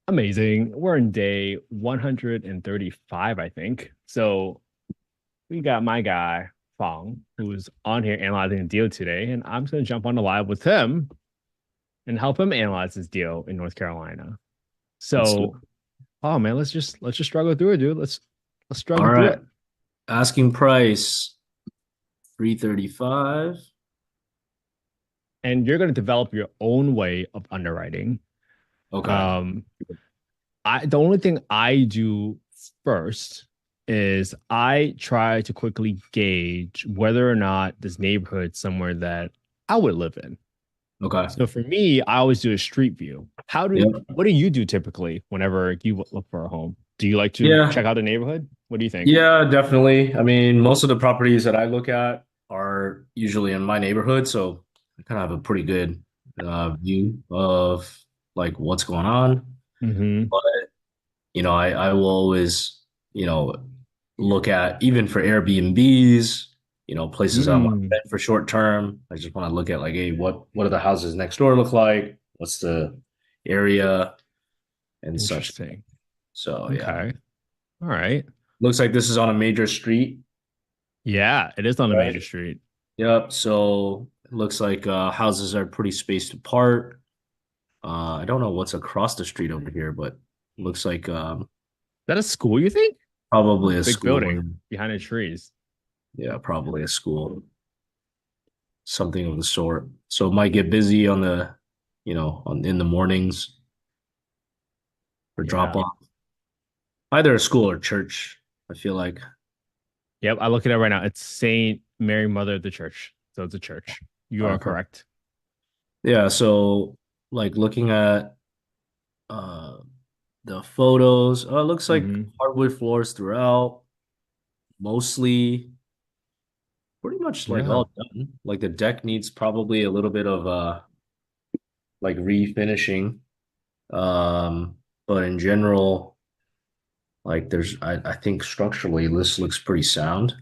Amazing. We're in day 135, I think. So we got my guy, Fang, who's on here analyzing the deal today, and I'm just gonna jump on the live with him and help him analyze this deal in North Carolina. Let's do it. So, oh man, let's just struggle through it, dude. Let's All struggle through right. it. Asking price 335. And you're gonna develop your own way of underwriting. Okay. Um, the only thing I do first is I try to quickly gauge whether or not this neighborhood somewhere that I would live in. Okay. So for me, I always do a street view. Yep. What do you do typically whenever you look for a home? Do you like to Yeah. check out the neighborhood? What do you think? Yeah, definitely. I mean, most of the properties that I look at are usually in my neighborhood, so I kind of have a pretty good view of like what's going on. Hmm. But I will always, you know, look at even for Airbnbs, places I want to Mm, rent for short term. I just want to look at like, hey, what do the houses next door look like? What's the area and such. interesting. So yeah, Okay. All right. looks like this is on a major street, Yeah, it is on a major right? street. Is Yep. So it looks like houses are pretty spaced apart. I don't know what's across the street over here, but looks like that a school, you think? probably a Big school. building behind the trees. Yeah, probably a school, something of the sort. So it might get busy on in the mornings for drop Yeah. off. Either a school or church, I feel like. Yep, I look at it right now. It's Saint Mary Mother of the Church. So it's a church. You are Okay. correct. Yeah, so like looking at uh the photos, it looks like Hmm. hardwood floors throughout, mostly pretty much like Yeah. all done. Like the deck needs probably a little bit of like refinishing. But in general, like I think structurally this looks pretty sound,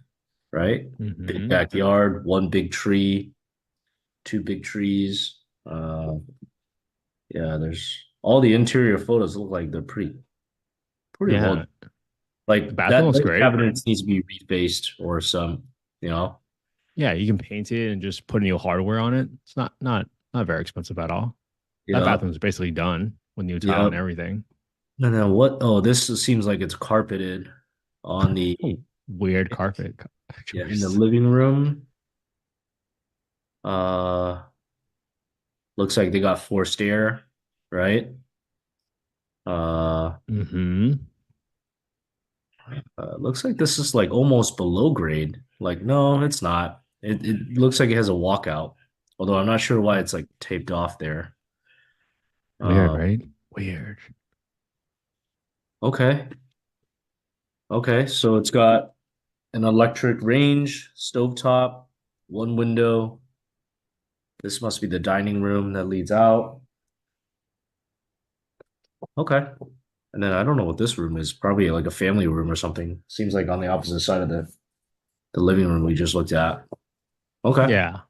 right? Big Hmm. backyard, one big tree, two big trees. Yeah, there's all the interior photos look like they're pretty well. Yeah. The Like bathroom that looks those great. cabinets needs to be refaced or some, you know. Yeah, you can paint it and just put new hardware on it. It's not very expensive at all. That Yeah. bathroom's basically done with new tile and Yep. everything. And then what? Oh, this seems like it's carpeted on the Oh, weird carpet yeah, in the choice. living room. Uh, looks like they got forced air, right? Uh, Hmm. looks like this is like almost below grade. Like, no, it's not. It looks like it has a walkout, although I'm not sure why it's like taped off there. Weird, Uh, right? Weird. okay, okay. So it's got an electric range, stovetop, one window. This must be the dining room that leads out. Okay. And then I don't know what this room is. Probably like a family room or something. Seems like on the opposite side of the living room we just looked at. Okay. Yeah.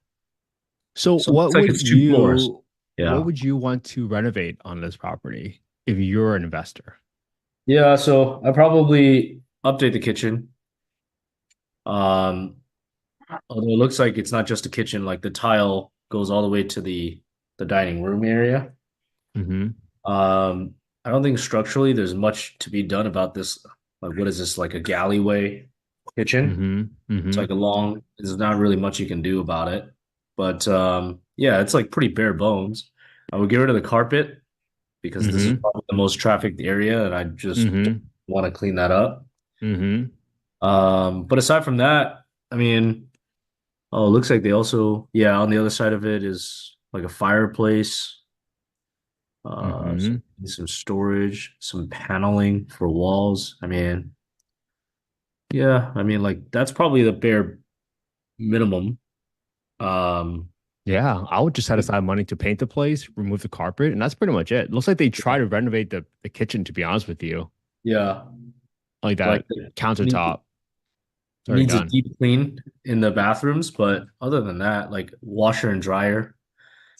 So So it looks like it's two floors. what Yeah. would you want to renovate on this property if you're an investor? Yeah, so I probably update the kitchen. Um, although it looks like it's not just a kitchen, like the tile goes all the way to the dining room area. Hmm. Um, I don't think structurally there's much to be done about this. Like, what is this, like a galleyway kitchen? Hmm. It's Hmm. like a long, there's not really much you can do about it. But yeah, it's like pretty bare bones. I would get rid of the carpet because this is Hmm. probably the most trafficked area, and I just Hmm. want to clean that up. Hmm. But aside from that, I mean, oh, it looks like they also, yeah, on the other side of it is like a fireplace, Hmm. some storage, some paneling for walls. I mean, yeah, I mean, like that's probably the bare minimum. Um, Yeah, I would just set aside money to paint the place, remove the carpet, and that's pretty much it. Looks like they try to renovate the kitchen, to be honest with you. yeah, Like like that needs countertop. It's already needs a done. deep clean in the bathrooms, but other than that, like washer and dryer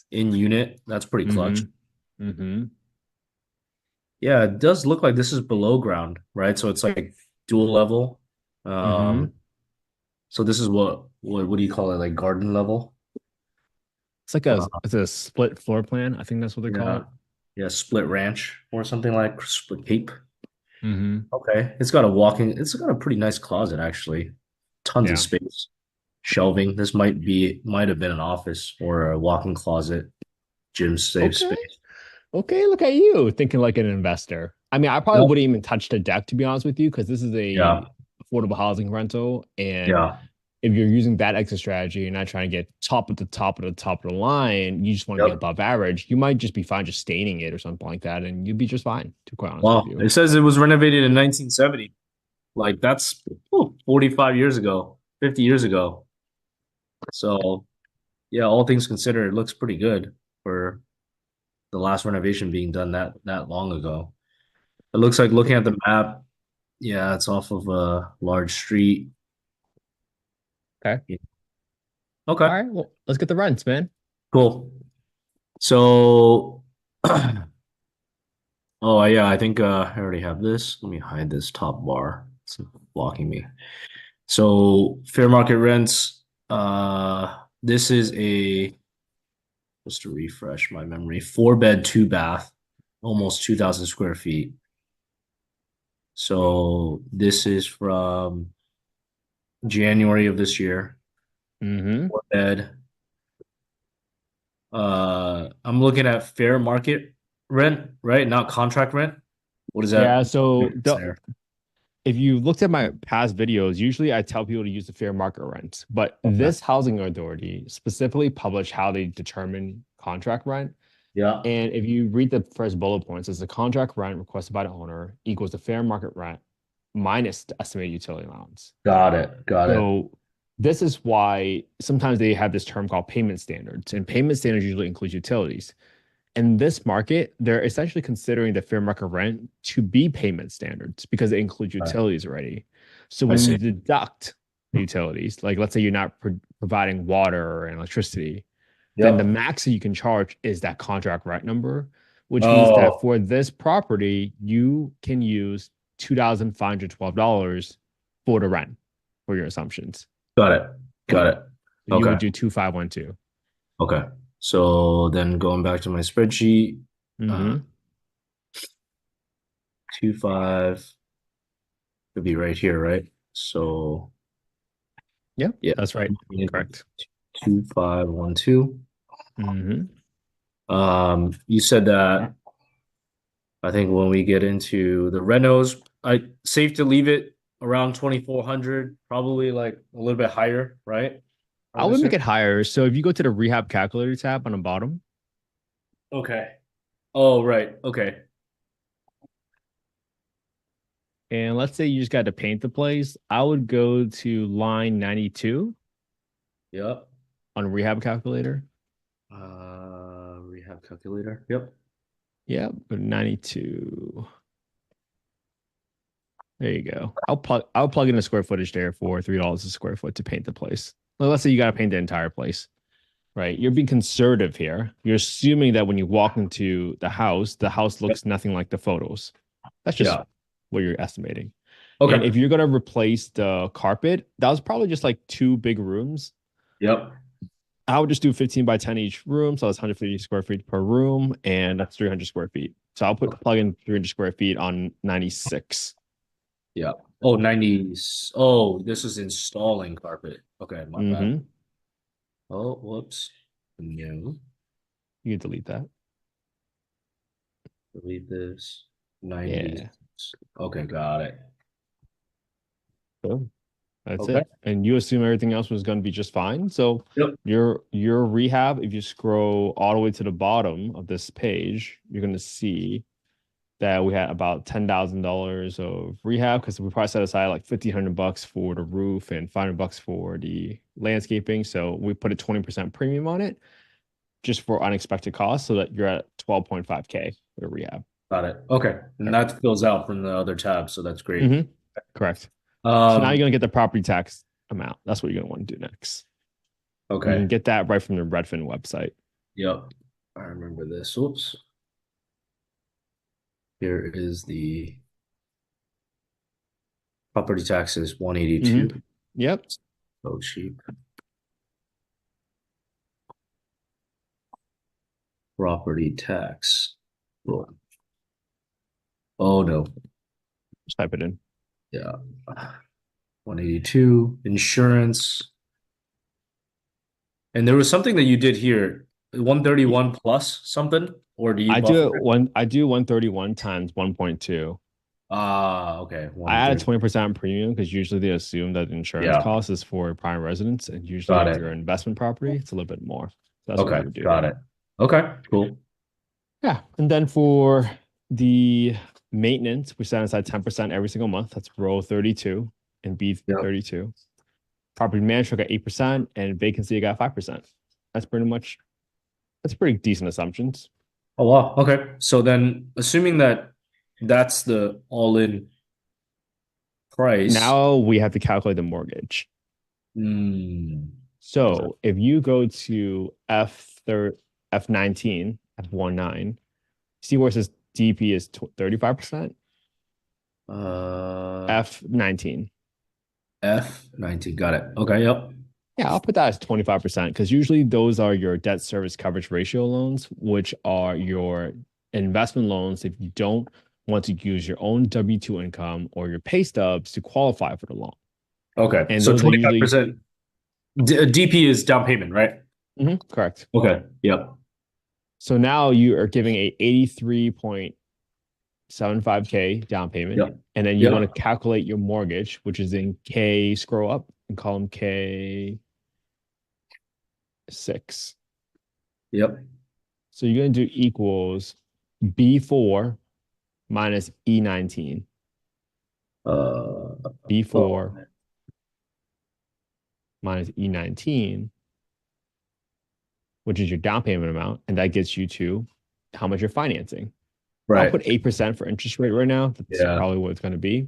in unit, that's pretty clutch. Hmm. Hmm. Yeah, it does look like this is below ground, right? So it's like dual level. Mm-hmm. Um, so this is what do you call it? Like garden level? It's like Uh, it's a split floor plan. I think that's what they call yeah. it. Yeah, split ranch or something like split cape. Mm-hmm. Okay. It's got a pretty nice closet actually. Tons of Yeah. space. Shelving. Might have been an office or a walk-in closet, gym safe Okay. space. Okay. Look at you thinking like an investor. I mean, I probably Yep. wouldn't even touch the deck to be honest with you, because this is a Yeah. affordable housing rental. And Yeah. if you're using that exit strategy and not trying to get top of the top of the top of the line, you just want to be Yep. above average, you might just be fine just staining it or something like that, and you'd be just fine, to be quite honest with Well, you. it says it was renovated in 1970. Like that's 45 years ago, 50 years ago. So yeah, all things considered, it looks pretty good for the last renovation being done that long ago. It looks like looking at the map, yeah, it's off of a large street. Okay. Yeah. All Okay, right. Well, let's get the rents, man. cool. So, oh yeah, I think I already have this. Let me hide this top bar. It's blocking me. So fair market rents. This is a just to refresh my memory, 4 bed, 2 bath, almost 2,000 square feet. So this is from January of this year. Mm-hmm. 4 bed. I'm looking at fair market rent, right? Not contract rent. What is that? Yeah. So It's there. if you looked at my past videos, usually I tell people to use the fair market rent, but Okay. this housing authority specifically published how they determine contract rent. Yeah. And if you read the first bullet points, it's the contract rent requested by the owner equals the fair market rent minus the estimated utility allowance. Got it. Got it. So this is why sometimes they have this term called payment standards, and payment standards usually include utilities. In this market, they're essentially considering the fair market rent to be payment standards because it includes Right. utilities already. So I when you see. deduct the utilities, like let's say you're not providing water and electricity, then the Yep. max that you can charge is that contract rent number, which means that Oh, for this property, you can use $2,512 for the rent for your assumptions. got it. Got it. So you Okay. would do 2512. Okay. So then going back to my spreadsheet, uh, Mm-hmm. 2.5 could be right here, right? So Yeah, yeah, that's right. Correct. 2.512. Mm-hmm. You said that I think when we get into the renos, I safe to leave it around 2,400, probably like a little bit higher, right? I I would would make assume. it higher. So if you go to the rehab calculator tab on the bottom, Okay. Oh, right. Okay. and let's say you just got to paint the place, I would go to line 92 Yep. on rehab calculator. Rehab calculator. Yep. Yeah, but 92. There you go. I'll plug in a square footage there for $3 a square foot to paint the place. Well, let's say you got to paint the entire place, right? You're being conservative here. You're assuming that when you walk into the house Yep. looks nothing like the photos. That's just Yeah. what you're estimating. And Okay. if you're gonna replace the carpet, that was probably just like two big rooms. Yep. I would just do 15 by 10 each room, so that's 150 square feet per room, and that's 300 square feet. So I'll put Okay. plug in 300 square feet on 96. Yeah. Oh, 90. Oh, this is installing carpet. Okay, my bad. Mm-hmm. Oh, whoops. No. You can delete that. Delete this. 90. Yeah. Okay, got it. So that's Okay. it. And you assume everything else was going to be just fine. So Yep. your rehab, if you scroll all the way to the bottom of this page, you're going to see that we had about $10,000 of rehab because we probably set aside like 1,500 bucks for the roof and 500 bucks for the landscaping. So we put a 20% premium on it just for unexpected costs so that you're at 12.5K for the rehab. Got it. Okay. And that fills out from the other tab, so that's great. Mm-hmm. Correct. So now you're Um, going to get the property tax amount. That's what you're going to want to do next. And you okay. can get that right from the Redfin website. Yep. I remember this. Oops. Here is the property taxes, 182. Mm-hmm. Yep. So cheap. Property tax. Well, oh no. Just type it in. Yeah. 182. Insurance. And there was something that you did here, 131 plus something, or do you buffer it? I do 131 times 1.2. Ah, okay. I added 130. 20% premium because usually they assume that the insurance Yeah, cost is for prime residence, and usually got if it. you're an investment property, it's a little bit more. So that's what we Okay, would do. got it. Okay, cool. Yeah. And then for the maintenance, we set aside 10% every single month. That's row 32 and B Yep. 32. Property management got 8% and vacancy got 5%. That's pretty much that's pretty decent assumptions. Oh wow. Okay. So then assuming that that's the all-in price. Now we have to calculate the mortgage. Hmm. Okay. So if you go to F19, F19, see where it says DP is 35%? Uh, F19. F19. Got it. Okay, yep. Yeah, I'll put that as 25% because usually those are your debt service coverage ratio loans, which are your investment loans if you don't want to use your own W-2 income or your pay stubs to qualify for the loan. Okay. And So those are usually 25% DP is down payment, right? correct. Okay. Yep. So now you are giving a 83.75K down payment. Yep. And then you want to Yep. calculate your mortgage, which is in K, scroll up in column K6. Yep. So you're going to do equals B4 minus E19. Uh, B4 oh, minus E19, which is your down payment amount. And that gets you to how much you're financing. I'll right. put 8% for interest rate right now. That's Yeah. probably what it's going to be.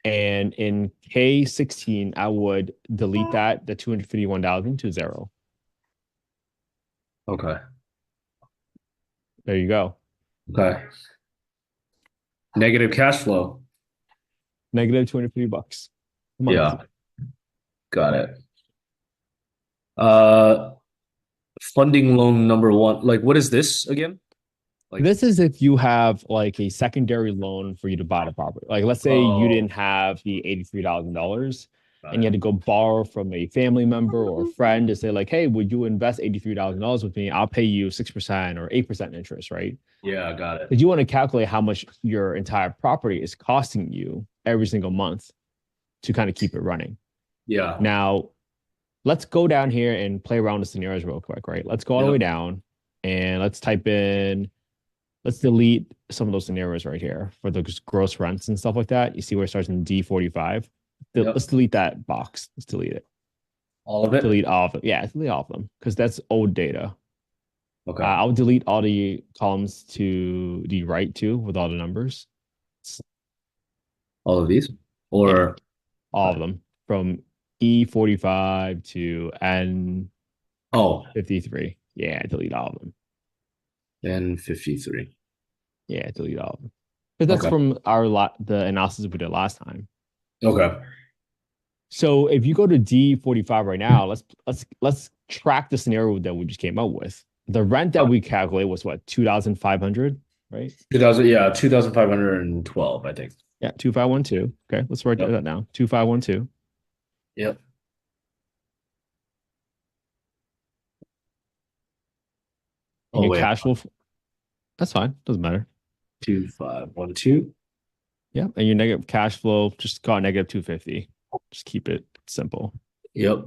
And in K16, I would delete that, the 251,000 to zero. Okay. There you go. Okay. Negative cash flow. Negative 250 bucks a month. Yeah. Got it. Uh, funding loan number one. Like, what is this again? Like, This is if you have like a secondary loan for you to buy the property. Like, let's say you oh, didn't have the $83,000 got and you it. had to go borrow from a family member or a friend to say, like, hey, would you invest $83,000 with me? I'll pay you 6% or 8% interest, right? Yeah, got it. Because you want to calculate how much your entire property is costing you every single month to kind of keep it running. Yeah. Now, let's go down here and play around with scenarios real quick, right? Let's go all the way Yep. down and let's delete some of those scenarios right here for those gross rents and stuff like that. You see where it starts in D45. Let's Yep. delete that box. Let's delete it. All of it. Delete all of them. Yeah, delete all of them because that's old data. Okay. I'll delete all the columns to the right too with all the numbers. All of these, Yeah, or all of them from E45 to oh, N53. Yeah, delete all of them. and 53. Yeah, delete all of them. But that's Okay. from the analysis we did last time. Okay. So if you go to D45 right now, let's track the scenario that we just came up with. The rent that we calculate was what, 2,500, right? 2000, yeah, 2,512, I think. Yeah, 2,512. Okay, let's write Yep. that down. 2,512. Yep. And Oh your wait, cash flow, that's fine. Doesn't matter. 2,512. Yeah. And your negative cash flow, just call it negative 250. Just keep it simple. Yep.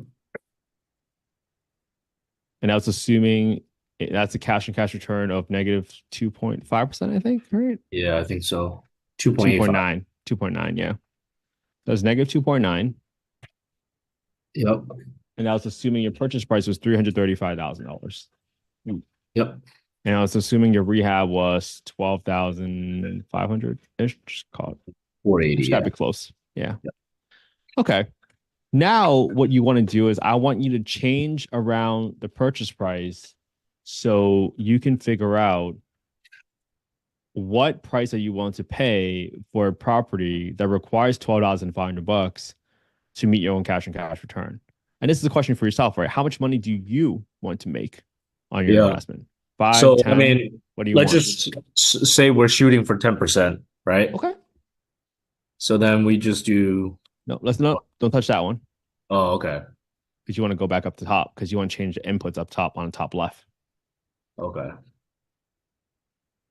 And that's assuming that's a cash and cash return of negative 2.5%, I think, right? Yeah, I think so. 2.85. 2.9. 2.9, yeah. That's negative 2.9. Yep. And I was assuming your purchase price was $335,000. Yep. And I was assuming your rehab was 12,500 ish. Just call it. 480. Just gotta Yeah. be close. Yeah. Yep. Okay. Now, what you want to do is I want you to change around the purchase price so you can figure out what price are you willing to pay for a property that requires $12,500 to meet your own cash and cash return? And this is a question for yourself, right? How much money do you want to make on your Yeah. investment? Five, So, I 10? mean, What do you let's want? just say we're shooting for 10%, right? Okay. So then we just do, No, let's not, don't touch that one oh, okay. because you want to go back up to top because you want to change the inputs up top on the top left. Okay.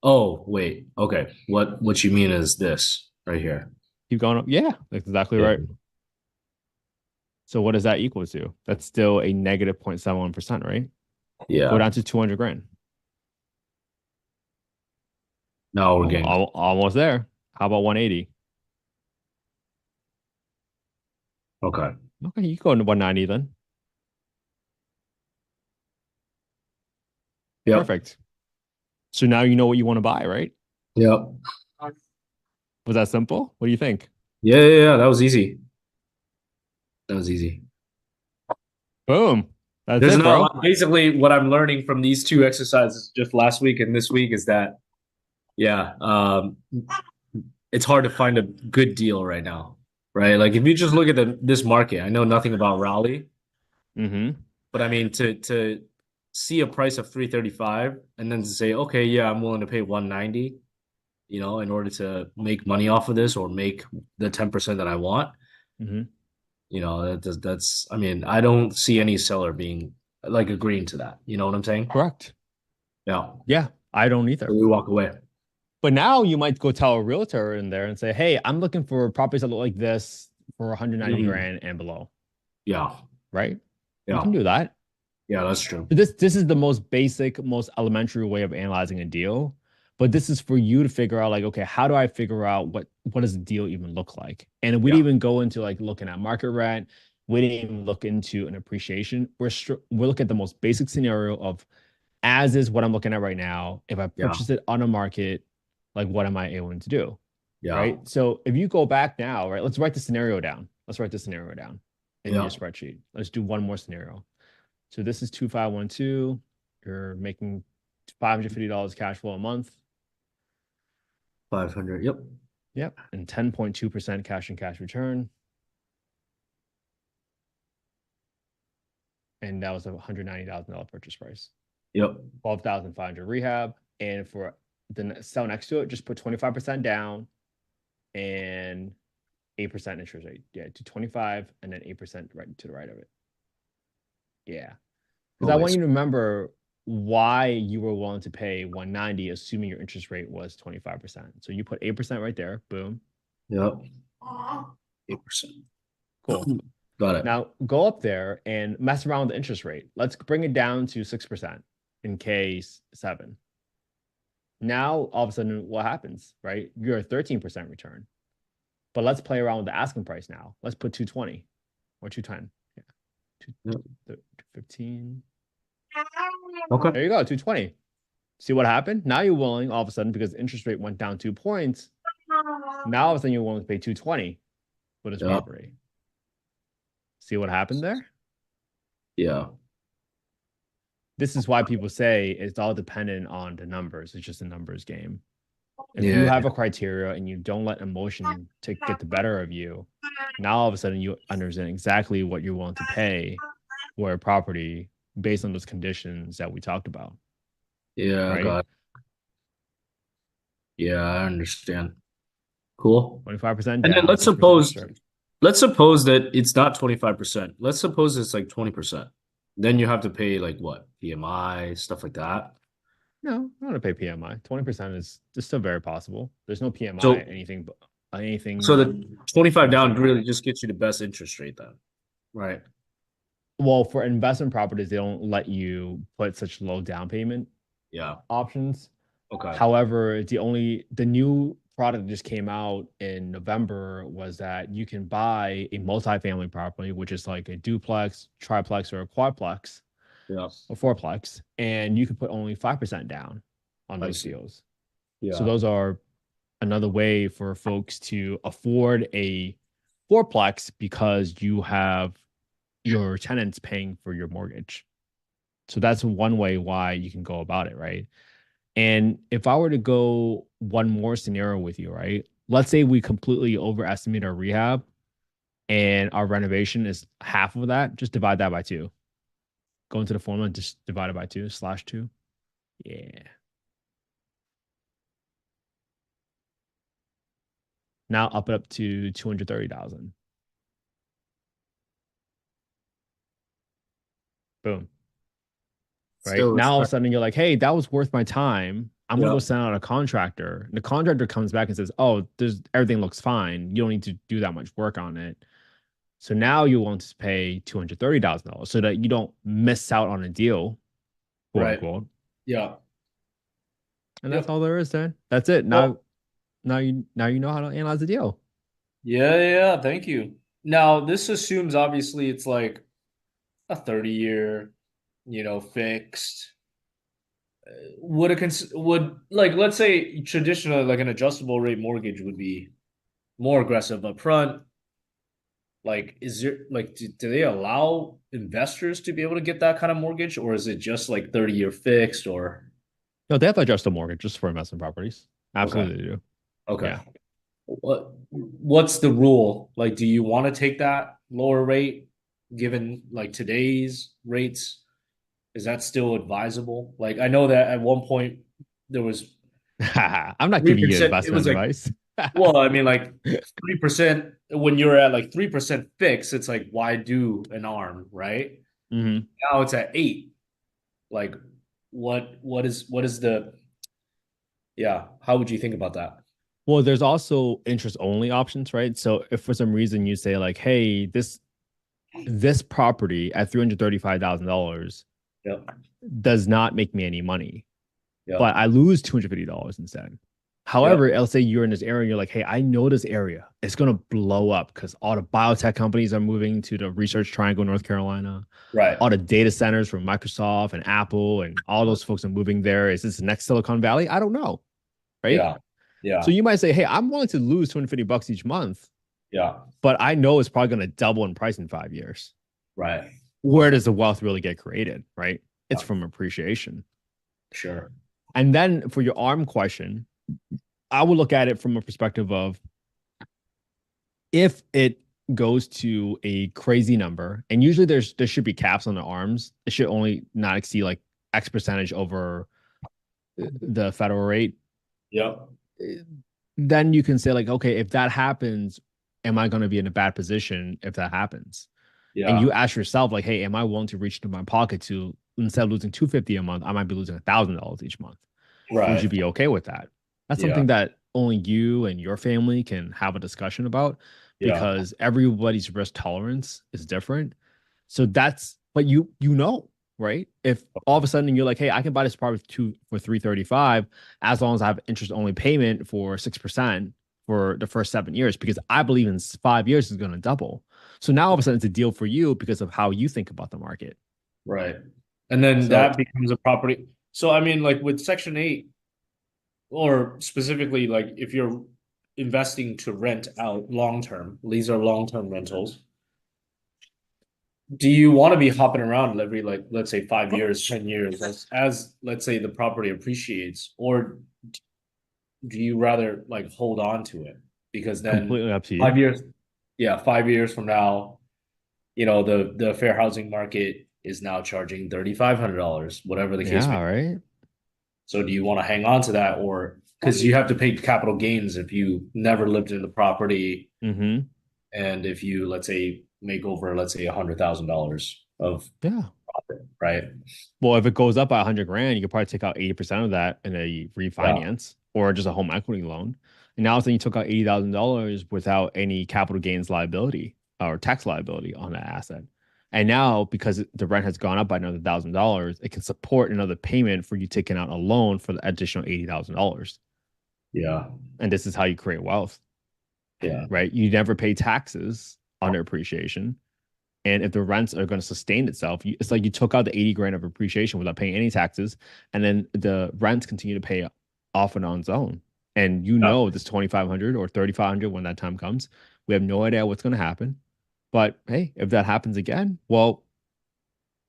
Oh, wait. Okay. What you mean is this right here. Keep going up. Yeah, that's exactly Yeah. right. So what does that equal to? That's still a negative 0.71%, right? Go Yeah. down to 200 grand. Now we're getting, Almost there. How about 180? okay. Okay, you can go into 190 then. Yep. Perfect. So now you know what you want to buy, right? Yep. Was that simple? What do you think? Yeah, yeah, yeah. That was easy. That was easy. Boom. That's There's it, bro. not basically what I'm learning from these two exercises just last week and this week is that, yeah, it's hard to find a good deal right now, right? Like if you just look at this market, I know nothing about Raleigh, Mm-hmm. but I mean to see a price of 335 and then to say, okay, yeah, I'm willing to pay 190, in order to make money off of this or make the 10% that I want, Mm-hmm. that's I mean, I don't see any seller being like agreeing to that. You know what I'm saying? Correct. Yeah. Yeah, I don't So either. we walk away. But now you might go tell a realtor in there and say, hey, I'm looking for properties that look like this for 190 Mhm. grand and below, Yeah. right? You Yeah. can do that. Yeah, that's true. But this is the most basic, most elementary way of analyzing a deal. But this is for you to figure out, like, okay, how do I figure out what does a deal even look like? And we Yeah. didn't even go into like looking at market rent. We didn't even look into an appreciation. We're looking at the most basic scenario of as is what I'm looking at right now. If I Yeah. purchase it on a market, like what am I able to do? Yeah. Right. So if you go back now, right, let's write the scenario down. Let's write the scenario down in your Yeah. spreadsheet. Let's do one more scenario. So this is 2512. You're making $550 cash flow a month. 500. Yep. Yep. And 10.2% cash and cash return. And that was a $190,000 purchase price. Yep. 12,500 rehab. And for the cell next to it, just put 25% down and 8% interest rate. Yeah, to 25 and then 8% right to the right of it. Yeah. Because I want Always. you to remember why you were willing to pay 190, assuming your interest rate was 25%. So you put 8% right there. Boom. Yep. 8%. Cool. Got it. Now go up there and mess around with the interest rate. Let's bring it down to 6% in case 7. Now all of a sudden, what happens, right? You're a 13% return. But let's play around with the asking price now. Let's put 220 or 210. Yeah. Yep. 215. Okay. There you go, 220. See what happened? Now you're willing all of a sudden because interest rate went down 2 points. Now all of a sudden you're willing to pay 220 for this Yep. property. See what happened there? Yeah. This is why people say it's all dependent on the numbers. It's just a numbers game. If you Yeah. have a criteria and you don't let emotion to get the better of you, now all of a sudden you understand exactly what you're willing to pay for a property based on those conditions that we talked about, Yeah. I right? got it. Yeah, I understand. Cool. 25% And then down, 6% let's suppose that it's not 25%. Let's suppose it's like 20%. Then you have to pay like what? PMI, stuff like that. No, I'm gonna pay PMI. 20% is just still very possible. There's no PMI, So anything but so anything the 25 less than down that. really just gets you the best interest rate then. Right. Well, for investment properties, they don't let you put such low down payment Yeah. options. Okay. However, the new product that just came out in November was that you can buy a multifamily property, which is like a duplex, triplex, or a quadplex Yeah. or fourplex, and you can put only 5% down on I those see. deals. So Yeah. those are another way for folks to afford a fourplex because you have your tenants paying for your mortgage. So that's one way why you can go about it, right? And if I were to go one more scenario with you, right? Let's say we completely overestimate our rehab and our renovation is half of that, just divide that by two. Go into the formula and just divide it by two, slash two. Yeah. Now up to 230,000. Boom. Right. Still Now all of a respect. sudden you're like, hey, that was worth my time. I'm gonna go Yeah. send out a contractor. And the contractor comes back and says, oh, there's everything looks fine. You don't need to do that much work on it. So now you want to pay $230,000 so that you don't miss out on a deal, quote Right. unquote. Yeah. And that's Yep. all there is then. That's it. Well, Now you know how to analyze the deal. yeah, yeah, yeah. Thank you. Now, this assumes obviously it's like a 30-year, fixed. Would like let's say traditionally like an adjustable rate mortgage would be more aggressive up front. Like, is there like do they allow investors to be able to get that kind of mortgage, or is it just like 30-year fixed or No, they have to adjust the mortgage just for investment properties. okay, Absolutely they do. okay. Yeah. What's the rule? Like, do you want to take that lower rate given like today's rates? Is that still advisable? Like, I know that at one point there was I'm not giving you 3%. It investment was like, advice. well, I mean, like 3% when you're at like 3% fixed, it's like, why do an arm, right? Hmm. Now it's at 8. Like, what is the yeah? How would you think about that? Well, there's also interest only options, right? So if for some reason you say like, hey, this property at $335,000 Yep. does not make me any money, but Yep. I lose $250 instead. However, Yep. let's say you're in this area and you're like, hey, I know this area. It's going to blow up because all the biotech companies are moving to the Research Triangle, North Carolina. Right. All the data centers from Microsoft and Apple and all those folks are moving there. Is this the next Silicon Valley? I don't know. Right. Yeah. So Yeah. you might say, hey, I'm willing to lose $250 each month, Yeah. but I know it's probably going to double in price in 5 years. Right. Where Okay. does the wealth really get created? Right. It's Yeah. from appreciation. Sure. And then for your arm question, I would look at it from a perspective of if it goes to a crazy number, and usually there should be caps on the arms. It should only not exceed like X percentage over the federal rate. Yep. Then you can say like, okay, if that happens, am I going to be in a bad position if that happens? And you Yeah. ask yourself like, hey, am I willing to reach into my pocket to instead of losing 250 a month, I might be losing $1,000 each month. Would you Right. be okay with that? That's Yeah. something that only you and your family can have a discussion about Yeah. because everybody's risk tolerance is different. So but right? If all of a sudden you're like, hey, I can buy this property for 335 as long as I have interest only payment for 6% for the first 7 years, because I believe in 5 years is going to double. So now all of a sudden it's a deal for you because of how you think about the market. Right. And then So that becomes a property. So I mean, like with Section 8, or specifically like if you're investing to rent out long term, these are long term rentals. Do you want to be hopping around every like let's say 5 years, 10 years as let's say the property appreciates, or do you rather like hold on to it? Because then completely up to you. 5 years, yeah, 5 years from now, the fair housing market is now charging $3,500, whatever the case may Yeah, be. right. So do you want to hang on to that, or because you have to pay capital gains if you never lived in the property, Mm-hmm. and if you let's say make over let's say $100,000 of Yeah. profit, right? Well, if it goes up by 100 grand, you could probably take out 80% of that in a Yeah, refinance or just a home equity loan. And now then you took out $80,000 without any capital gains liability or tax liability on that asset. And now, because the rent has gone up by another $1,000, it can support another payment for you taking out a loan for the additional $80,000. yeah, And this is how you create wealth, yeah, right? You never pay taxes under appreciation. And if the rents are going to sustain itself, it's like you took out the 80 grand of appreciation without paying any taxes. And then the rents continue to pay off and on its own. And yeah, this 2,500 or 3,500 when that time comes. We have no idea what's going to happen. But hey, if that happens again, well,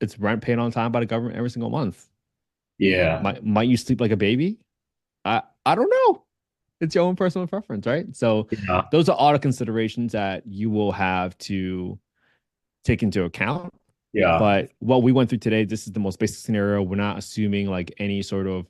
it's rent paid on time by the government every single month. Yeah. Might you sleep like a baby? I don't know. It's your own personal preference, right? So Yeah. those are all the considerations that you will have to take into account. Yeah. But what we went through today, this is the most basic scenario. We're not assuming like any sort of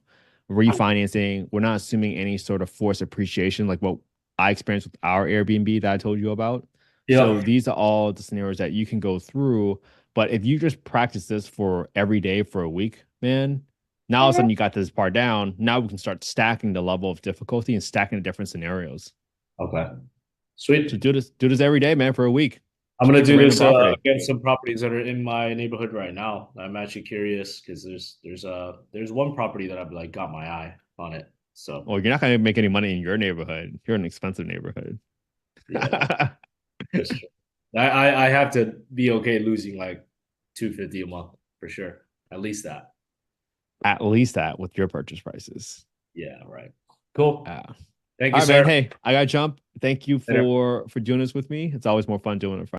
refinancing. We're not assuming any sort of forced appreciation, like what I experienced with our Airbnb that I told you about. So Yeah. these are all the scenarios that you can go through. But if you just practice this for every day for a week, man, now all of a sudden you got this part down. Now we can start stacking the level of difficulty and stacking the different scenarios. Okay. So Sweet. do this every day, man, for a week. I'm Just gonna pick a do random this property. against some properties that are in my neighborhood right now. I'm actually curious because there's one property that I've like got my eye on it. So Well, you're not gonna make any money in your neighborhood. You're in an expensive neighborhood. yeah, that's true. I have to be okay losing like 250 a month for sure. At least that. At least that with your purchase prices. Yeah, right. Cool. Uh, Thank all you, right, man. sir. Hey, I gotta jump. Thank you Later. for doing this with me. It's always more fun doing it.